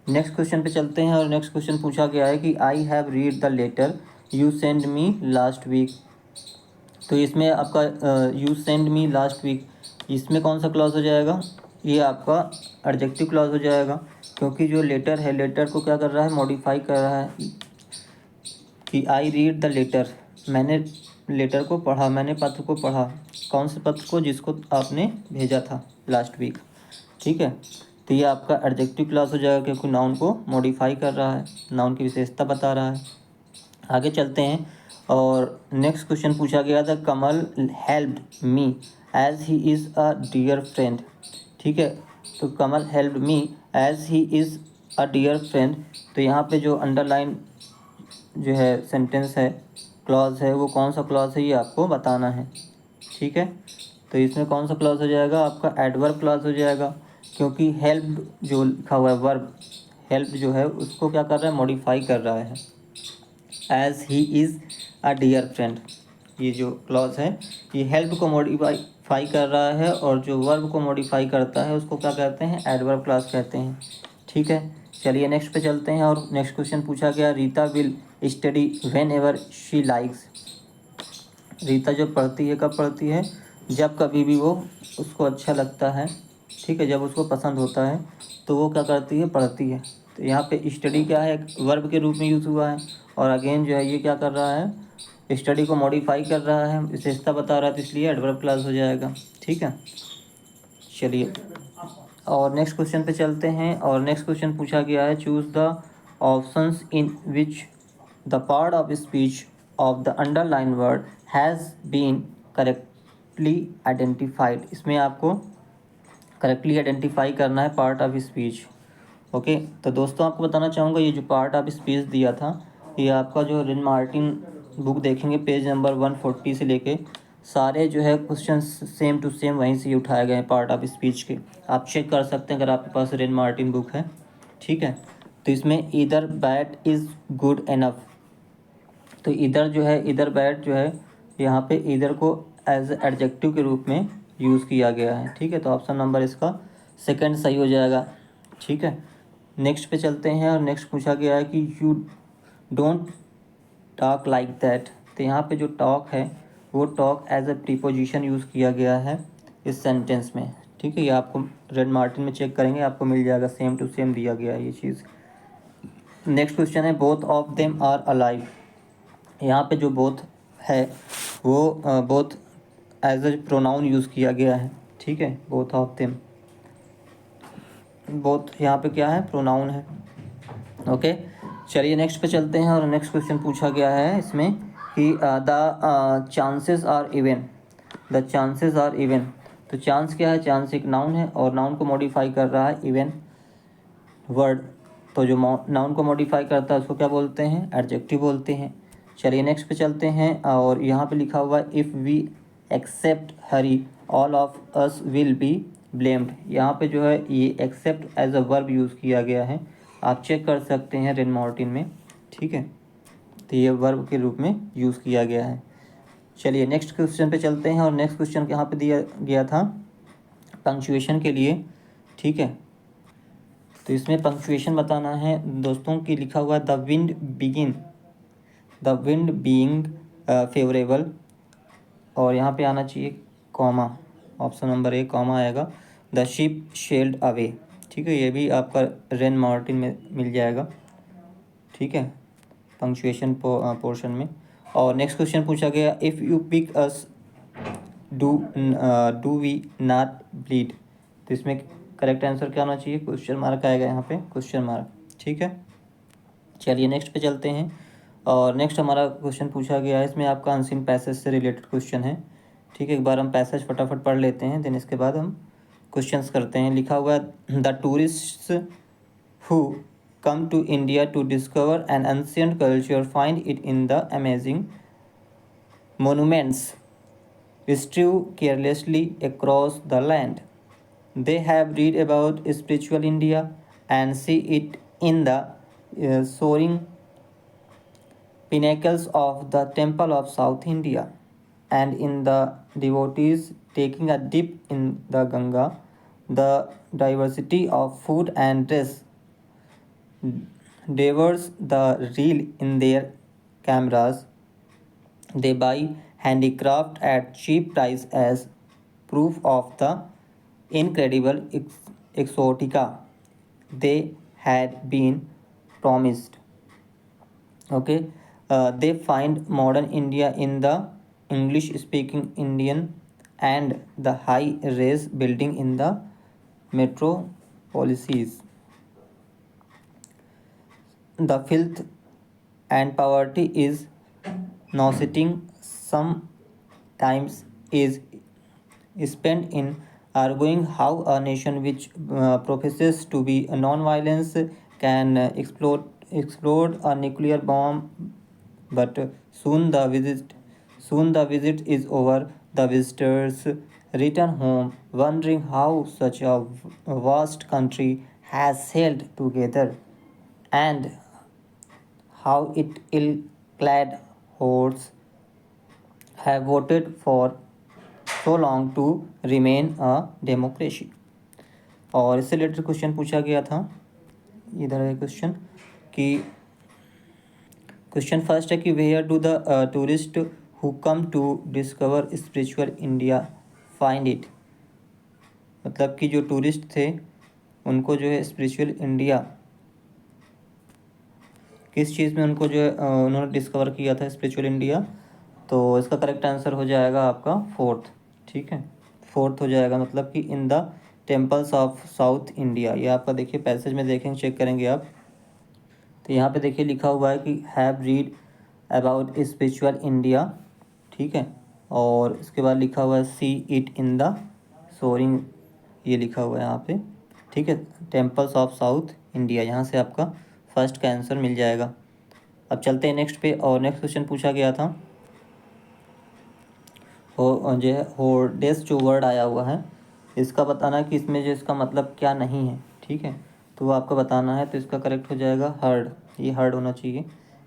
नेक्स्ट क्वेश्चन पे चलते हैं। और नेक्स्ट क्वेश्चन पूछा गया है कि I have read the letter you send me last week. तो इसमें आपका you send me last week, इसमें कौन सा क्लॉज हो जाएगा, ये आपका एडजेक्टिव क्लॉज हो जाएगा। क्योंकि जो लेटर है, लेटर को क्या कर रहा है, मॉडिफाई कर रहा है। कि आई रीड द लेटर, मैंने लेटर को पढ़ा, मैंने पत्र को पढ़ा। कौन से पत्र को, जिसको आपने भेजा था लास्ट वीक। ठीक है, तो ये आपका एडजेक्टिव क्लॉज हो जाएगा क्योंकि नाउन को मॉडिफाई कर रहा है, नाउन की विशेषता बता रहा है। आगे चलते हैं। और नेक्स्ट क्वेश्चन पूछा गया था, Kamal helped me as he is a dear friend. ठीक है, तो Kamal helped me as he is a dear friend. तो यहाँ पे जो अंडरलाइन जो है सेंटेंस है, क्लॉज है, वो कौन सा क्लॉज है, ये आपको बताना है। ठीक है, तो इसमें कौन सा क्लॉज हो जाएगा, आपका एडवर्ब क्लॉज हो जाएगा। क्योंकि हेल्प जो लिखा हुआ है वर्ब, हेल्प जो है उसको क्या कर रहा है, मॉडिफाई कर रहा है। As he is a dear friend, ये जो क्लॉज है ये हेल्प को मॉडिफाई कर रहा है, और जो वर्ब को मॉडिफाई करता है उसको क्या कहते हैं, एडवर्ब क्लॉज कहते हैं। ठीक है, चलिए नेक्स्ट पे चलते हैं। और नेक्स्ट क्वेश्चन पूछा गया, Rita will study when ever she likes. Rita जो पढ़ती है, कब पढ़ती है, जब कभी भी वो उसको अच्छा लगता है। ठीक है, जब उसको पसंद होता है तो वो क्या करती है, पढ़ती है। तो यहाँ पे स्टडी क्या है, एक वर्ब के रूप में यूज़ हुआ है। और अगेन जो है ये क्या कर रहा है, स्टडी को मॉडिफाई कर रहा है, विशेषता बता रहा है, तो इसलिए एडवर्ब क्लॉज हो जाएगा। ठीक है, चलिए और नेक्स्ट क्वेश्चन पे चलते हैं। और नेक्स्ट क्वेश्चन पूछा गया है, choose the options in which the part of speech of the underline word has been correctly identified. इसमें आपको करेक्टली आइडेंटिफाई करना है पार्ट ऑफ स्पीच। ओके, तो दोस्तों आपको बताना चाहूँगा, ये जो पार्ट ऑफ स्पीच दिया था, ये आपका जो रिन मार्टिन बुक देखेंगे पेज नंबर 140 से लेके सारे जो है क्वेश्चन सेम टू सेम वहीं से ही उठाए गए हैं पार्ट ऑफ स्पीच के। आप चेक कर सकते हैं अगर आपके पास रिन मार्टिन बुक है। ठीक है, तो इसमें इधर बैट इज़ गुड एनफ, तो इधर जो है, इधर बैट जो है, यहाँ पे इधर को एज एडजेक्टिव के रूप में यूज़ किया गया है। ठीक है, तो ऑप्शन नंबर इसका सेकंड सही हो जाएगा। ठीक है, नेक्स्ट पे चलते हैं। और नेक्स्ट पूछा गया है कि you don't talk like that. तो यहाँ पे जो टॉक है वो talk as a preposition use किया गया है इस सेंटेंस में। ठीक है, ये आपको रेड मार्टिन में चेक करेंगे, आपको मिल जाएगा, सेम टू सेम दिया गया है ये चीज़। नेक्स्ट क्वेश्चन है, both of them are alive. यहाँ पे जो बोथ है वो both as a pronoun use किया गया है। ठीक है, बोथ ऑफ देम, बोथ यहाँ पे क्या है, प्रोनाउन है। ओके, चलिए नेक्स्ट पे चलते हैं। और नेक्स्ट क्वेश्चन पूछा गया है इसमें कि the chances are even, the chances are even. तो चांस क्या है, चांस एक नाउन है और नाउन को मॉडिफाई कर रहा है इवन वर्ड। तो जो नाउन को मॉडिफाई करता है उसको क्या बोलते हैं, एडजेक्टिव बोलते हैं। चलिए नेक्स्ट पे चलते हैं। और यहाँ पे लिखा हुआ है, if we except Hari all of us will be blamed. यहाँ पे जो है ये except as a verb use किया गया है, आप चेक कर सकते हैं रेन मार्टिन में। ठीक है, तो ये वर्ब के रूप में यूज़ किया गया है। चलिए नेक्स्ट क्वेश्चन पे चलते हैं। और नेक्स्ट क्वेश्चन यहाँ पे दिया गया था पंक्चुएशन के लिए। ठीक है, तो इसमें पंक्चुएशन बताना है दोस्तों की, लिखा हुआ है the wind begin, the wind being favourable, और यहाँ पे आना चाहिए कॉमा, ऑप्शन नंबर ए कॉमा आएगा, द शिप शेल्ड अवे। ठीक है, ये भी आपका रेन मार्टिन में मिल जाएगा। ठीक है, पंक्चुएशन पोर्शन में। और नेक्स्ट क्वेश्चन पूछा गया, if you pick us do we not bleed. तो इसमें करेक्ट आंसर क्या होना चाहिए, क्वेश्चन मार्क आएगा यहाँ पे, क्वेश्चन मार्क। ठीक है, चलिए नेक्स्ट पे चलते हैं। और नेक्स्ट हमारा क्वेश्चन पूछा गया है, इसमें आपका अनसीन पैसेज से रिलेटेड क्वेश्चन है। ठीक है, एक बार हम पैसेज फटाफट पढ़ लेते हैं, देन इसके बाद हम क्वेश्चंस करते हैं। लिखा हुआ है, the tourist who come to India to discover an ancient culture find it in the amazing monuments strewn carelessly across the land. They have read about spiritual India and see it in the soaring pinnacles of the temple of South India, and in the devotees taking a dip in the Ganga, the diversity of food and dress devours the reel in their cameras. They buy handicraft at cheap price as proof of the incredible exotica they had been promised. Okay, they find modern India in the English speaking Indian and the high rise building in the metropolises. The filth and poverty is nauseating. Sometimes is spent in arguing how a nation which professes to be non-violence can explode a nuclear bomb, but soon the visit is over. The visitors return home wondering how such a vast country has held together, and how it ill-clad hordes have voted for so long to remain a democracy. और इससे related question पूछा गया था, इधर है question कि question first है कि where do the tourist who come to discover spiritual India find it. मतलब कि जो टूरिस्ट थे उनको जो है स्पिरिचुअल इंडिया किस चीज़ में उनको जो है उन्होंने डिस्कवर किया था स्पिरिचुअल इंडिया। तो इसका करेक्ट आंसर हो जाएगा आपका फोर्थ। ठीक है, फोर्थ हो जाएगा, मतलब कि in the temples of south India. ये आपका देखिए पैसेज में देखेंगे, चेक करेंगे आप, तो यहाँ पे देखिए लिखा हुआ है कि have read about spiritual India. ठीक है, और इसके बाद लिखा हुआ है see it in the soaring, ये लिखा हुआ है यहाँ पे। ठीक है, टेम्पल्स ऑफ साउथ इंडिया, यहाँ से आपका फर्स्ट का आंसर मिल जाएगा। अब चलते हैं नेक्स्ट पे, और नेक्स्ट क्वेश्चन पूछा गया था हो जो है होर्डेस जो वर्ड आया हुआ है इसका बताना कि इसमें जो इसका मतलब क्या नहीं है। ठीक है, तो वो आपको बताना है। तो इसका करेक्ट हो जाएगा हर्ड, ये हर्ड होना चाहिए।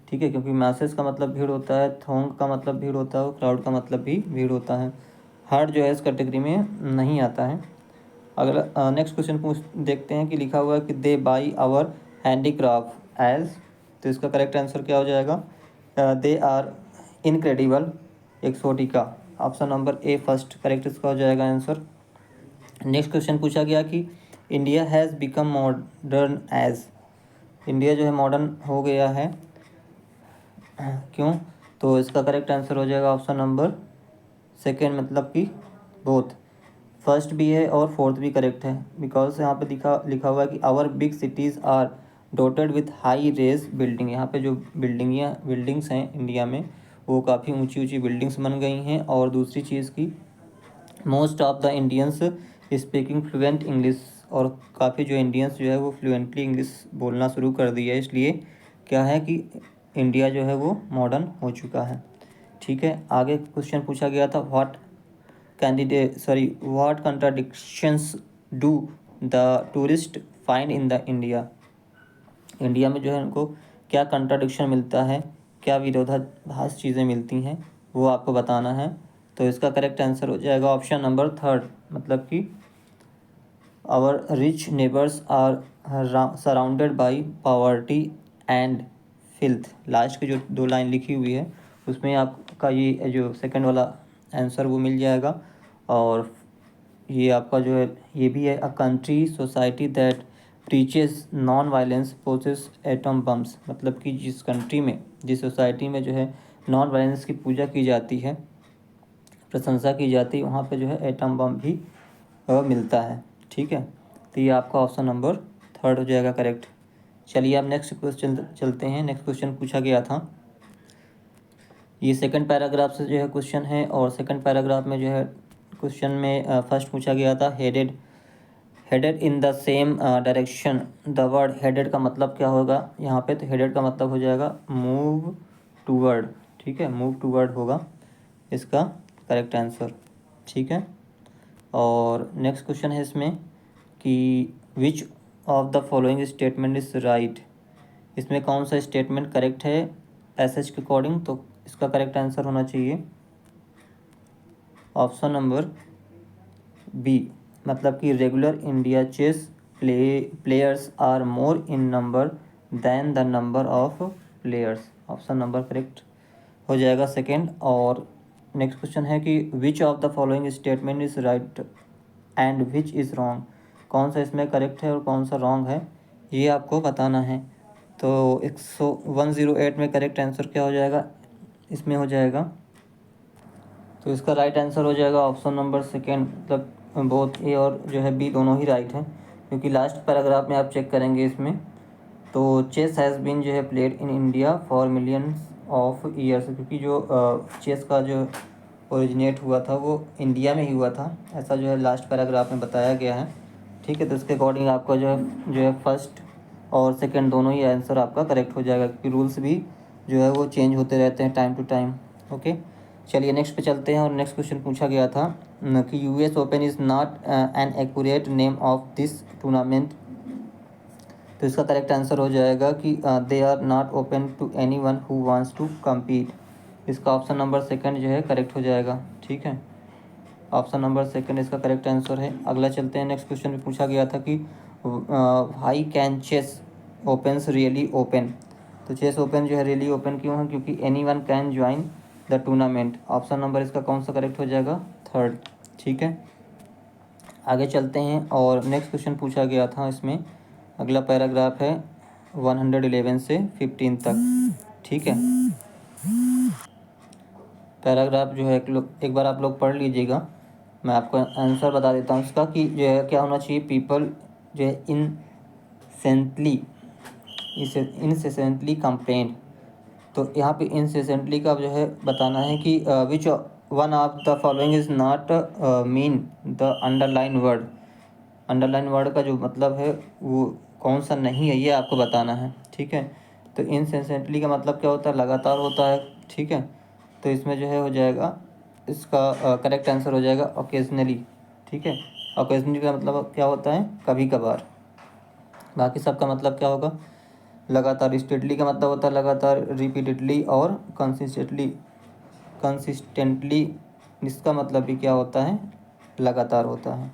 ठीक है, क्योंकि मैसेज का मतलब भीड़ होता है, थोंग का मतलब भीड़ होता है, क्राउड का मतलब भी भीड़ होता है। हर्ड जो है इस कैटेगरी में नहीं आता है। अगला नेक्स्ट क्वेश्चन पूछ देखते हैं कि लिखा हुआ है कि they buy our handicraft as. तो इसका करेक्ट आंसर क्या हो जाएगा, they are incredible exotica. Option number A first correct इसका हो जाएगा आंसर। नेक्स्ट क्वेश्चन पूछा गया कि India has become modern as. India जो है मॉडर्न हो गया है क्यों। तो इसका करेक्ट आंसर हो जाएगा ऑप्शन नंबर सेकेंड, मतलब कि बोथ, फर्स्ट भी है और फोर्थ भी करेक्ट है। बिकॉज यहाँ पे लिखा हुआ है कि our big cities are dotted with high rise building. यहाँ पे जो बिल्डिंग्स हैं इंडिया में वो काफ़ी ऊंची ऊंची बिल्डिंग्स बन गई हैं। और दूसरी चीज़ की most of the Indians speaking fluent English, और काफ़ी जो इंडियंस जो है वो फ्लुएंटली इंग्लिश बोलना शुरू कर दिया है। इसलिए क्या है कि इंडिया जो है वो मॉडर्न हो चुका है। ठीक है, आगे क्वेश्चन पूछा गया था what contradictions do the tourist find in the India. India में जो है उनको क्या कंट्राडिक्शन मिलता है, क्या विरोधाभास चीज़ें मिलती हैं, वो आपको बताना है। तो इसका करेक्ट आंसर हो जाएगा ऑप्शन नंबर थर्ड, मतलब कि our rich neighbours are surrounded by poverty and filth. Last की जो दो लाइन लिखी हुई है उसमें आपका ये जो सेकंड वाला आंसर वो मिल जाएगा। और ये आपका जो है ये भी है, a country society that preaches non violence possess atom bombs. मतलब कि जिस कंट्री में, जिस सोसाइटी में जो है नॉन वायलेंस की पूजा की जाती है, प्रशंसा की जाती है, वहाँ पे जो है एटम बम भी मिलता है। ठीक है, तो ये आपका ऑप्शन नंबर थर्ड हो जाएगा करेक्ट। चलिए अब नेक्स्ट क्वेश्चन चलते हैं। नेक्स्ट क्वेश्चन पूछा गया था, ये सेकंड पैराग्राफ से जो है क्वेश्चन है, और सेकंड पैराग्राफ में जो है क्वेश्चन में फर्स्ट पूछा गया था headed in the same direction. The word headed का मतलब क्या होगा यहाँ पे, तो हेडेड का मतलब हो जाएगा मूव टूवर्ड। ठीक है, मूव टूवर्ड होगा इसका करेक्ट आंसर। ठीक है, और नेक्स्ट क्वेश्चन है इसमें कि which of the following statement is right. इसमें कौन सा स्टेटमेंट करेक्ट है। पैसेज के अकॉर्डिंग। तो इसका करेक्ट आंसर होना चाहिए ऑप्शन नंबर बी, मतलब कि regular India chess players are more in number than the number of players. Option number correct हो जाएगा सेकेंड। और नेक्स्ट क्वेश्चन है कि which of the following statement is right and which is wrong. कौन सा इसमें करेक्ट है और कौन सा रॉन्ग है, ये आपको बताना है। तो 108 में करेक्ट आंसर क्या हो जाएगा, इसमें हो जाएगा, तो इसका राइट आंसर हो जाएगा ऑप्शन नंबर सेकेंड, मतलब बोथ ए और जो है बी दोनों ही राइट हैं। क्योंकि लास्ट पैराग्राफ में आप चेक करेंगे इसमें, तो चेस हैज़ बीन जो है played in India for millions of years, क्योंकि जो चेस का जो ओरिजिनेट हुआ था वो इंडिया में ही हुआ था, ऐसा जो है लास्ट पैराग्राफ में बताया गया है। ठीक है, तो इसके अकॉर्डिंग आपका जो है फर्स्ट और सेकंड दोनों ही आंसर आपका करेक्ट हो जाएगा, क्योंकि रूल्स भी जो है वो चेंज होते रहते हैं टाइम टू टाइम। ओके, चलिए नेक्स्ट पे चलते हैं। और नेक्स्ट क्वेश्चन पूछा गया था कि US open is not an accurate name of this tournament. तो इसका करेक्ट आंसर हो जाएगा कि they are not open to anyone who wants to compete. इसका ऑप्शन नंबर सेकंड जो है करेक्ट हो जाएगा। ठीक है, ऑप्शन नंबर सेकंड इसका करेक्ट आंसर है। अगला चलते हैं, नेक्स्ट क्वेश्चन में पूछा गया था कि high can chess opens really open. तो चेस ओपन जो है रियली ओपन क्यों है, क्योंकि any one can join the tournament. Option number इसका कौन सा करेक्ट हो जाएगा, थर्ड। ठीक है, आगे चलते हैं। और नेक्स्ट क्वेश्चन पूछा गया था इसमें, अगला पैराग्राफ है 111 से 15 तक। ठीक है, पैराग्राफ जो है एक बार आप लोग पढ़ लीजिएगा, मैं आपको आंसर बता देता हूँ इसका कि जो है क्या होना चाहिए। पीपल जो है इनसेंटली कंप्लेंट। तो यहाँ पे इनसेंटली का जो है बताना है कि विच one of the following is not mean the underline word. Underline word का जो मतलब है वो कौन सा नहीं है, ये आपको बताना है। ठीक है, तो इनसेंटली का मतलब क्या होता है, लगातार होता है। ठीक है, तो इसमें जो है हो जाएगा, इसका करेक्ट आंसर हो जाएगा ओकेजनली। ठीक है, ओकेजनली का मतलब क्या होता है, कभी कभार। बाकी सबका मतलब क्या होगा, लगातार। स्टेडली का मतलब होता है लगातार, रिपीटेडली और कंसिस्टेंटली इसका मतलब भी क्या होता है, लगातार होता है।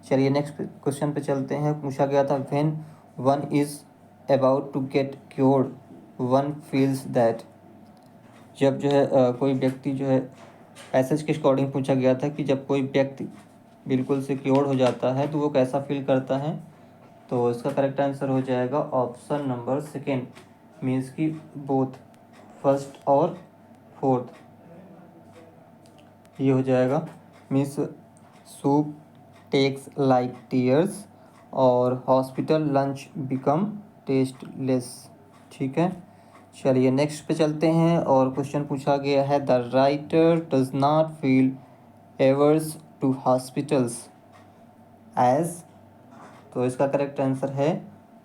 चलिए नेक्स्ट क्वेश्चन पे चलते हैं। पूछा गया था when one is about to get cured one feels that. जब जो है कोई व्यक्ति जो है, पैसेज के अकॉर्डिंग पूछा गया था कि जब कोई व्यक्ति बिल्कुल से क्योर्ड हो जाता है तो वो कैसा फील करता है। तो इसका करेक्ट आंसर हो जाएगा ऑप्शन नंबर सेकेंड, मीन्स की बोथ, फर्स्ट और फोर्थ, ये हो जाएगा। Means soup tastes like tears और हॉस्पिटल लंच बिकम टेस्टलेस। ठीक है, चलिए नेक्स्ट पे चलते हैं। और क्वेश्चन पूछा गया है the writer does not feel averse to hospitals as. तो इसका करेक्ट आंसर है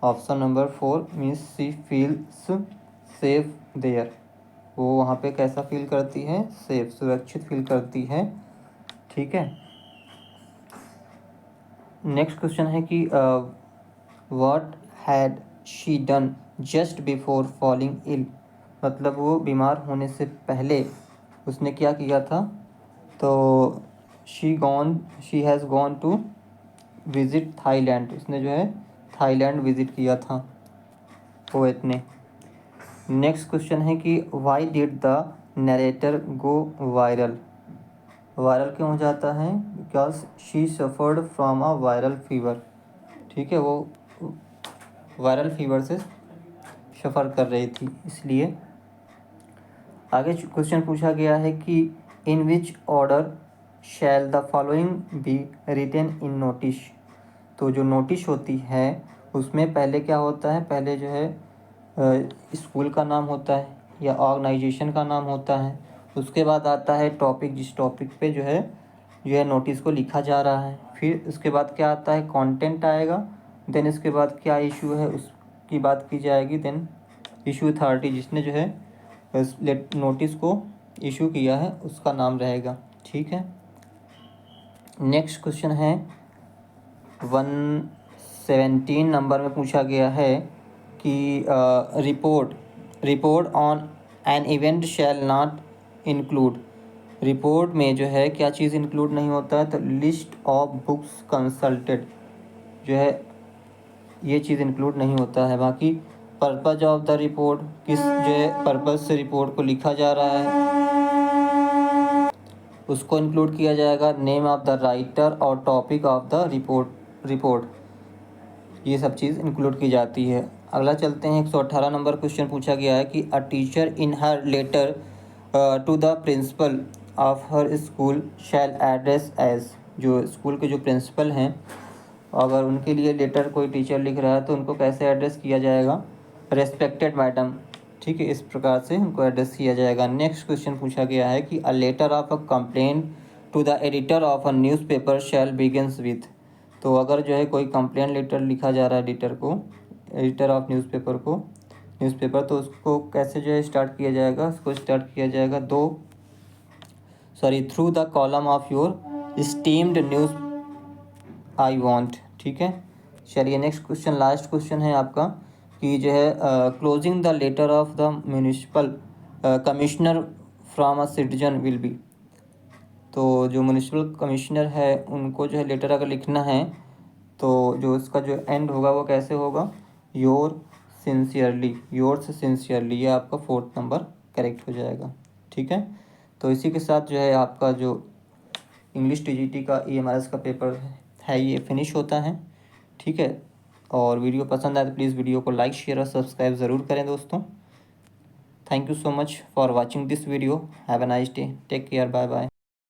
option number 4, means she feels safe there. वो वहाँ पे कैसा फील करती है, सेफ, सुरक्षित फील करती है। ठीक है, नेक्स्ट क्वेश्चन है कि what had she done just before falling ill. मतलब वो बीमार होने से पहले उसने क्या किया था। तो she has gone to visit Thailand. उसने जो है थाईलैंड विज़िट किया था पोएट ने। नेक्स्ट क्वेश्चन है कि why did the narrator go viral. Viral क्यों हो जाता है, because she suffered from a viral fever. ठीक है, वो वायरल फीवर से सफ़र कर रही थी इसलिए। आगे क्वेश्चन पूछा गया है कि in which order shall the following be written in notice. तो जो नोटिस होती है उसमें पहले क्या होता है, पहले जो है स्कूल का नाम होता है या ऑर्गेनाइजेशन का नाम होता है। उसके बाद आता है टॉपिक, जिस टॉपिक पे जो है नोटिस को लिखा जा रहा है। फिर उसके बाद क्या आता है, कंटेंट आएगा। देन इसके बाद क्या इशू है उसकी बात की जाएगी। देन इशू अथॉरिटी, जिसने जो है नोटिस को इशू किया है उसका नाम रहेगा। ठीक है, नेक्स्ट क्वेश्चन है 117 नंबर में पूछा गया है कि report on an event shall not include, report में जो है क्या चीज़ इंक्लूड नहीं होता है, तो लिस्ट ऑफ बुक्स कंसल्टेड जो है ये चीज़ इंक्लूड नहीं होता है। बाकी पर्पज़ ऑफ द रिपोर्ट, किस जो है पर्पज़ से रिपोर्ट को लिखा जा रहा है उसको इंक्लूड किया जाएगा। नेम ऑफ द राइटर और टॉपिक ऑफ द रिपोर्ट ये सब चीज़ इंक्लूड की जाती है। अगला चलते हैं, 118 नंबर क्वेश्चन पूछा गया है कि a teacher in her letter to the principal of her school shall address as, जो स्कूल के जो प्रिंसिपल हैं अगर उनके लिए लेटर कोई टीचर लिख रहा है तो उनको कैसे एड्रेस किया जाएगा, रेस्पेक्टेड मैडम, ठीक है, इस प्रकार से उनको एड्रेस किया जाएगा। नेक्स्ट क्वेश्चन पूछा गया है कि a letter of a complaint to the editor of a newspaper shall begins with, तो अगर जो है कोई कंप्लेंट लेटर लिखा जा रहा है एडिटर ऑफ न्यूज़पेपर तो उसको कैसे जो है स्टार्ट किया जाएगा, उसको स्टार्ट किया जाएगा through the column of your steamed news I want, ठीक है। चलिए नेक्स्ट क्वेश्चन, लास्ट क्वेश्चन है आपका कि जो है closing the letter of the municipal commissioner from a citizen will be, तो जो म्यूनिसिपल कमिश्नर है उनको जो है लेटर अगर लिखना है तो जो उसका जो एंड होगा वो कैसे होगा, योर सिंसियरली, ये आपका 4th नंबर करेक्ट हो जाएगा, ठीक है। तो इसी के साथ जो है आपका जो इंग्लिश टीजीटी का EMRS का पेपर है ये फिनिश होता है, ठीक है। और वीडियो पसंद आए तो प्लीज़ वीडियो को लाइक शेयर और सब्सक्राइब ज़रूर करें दोस्तों। Thank you so much for watching this video, have a nice day, take care, bye bye.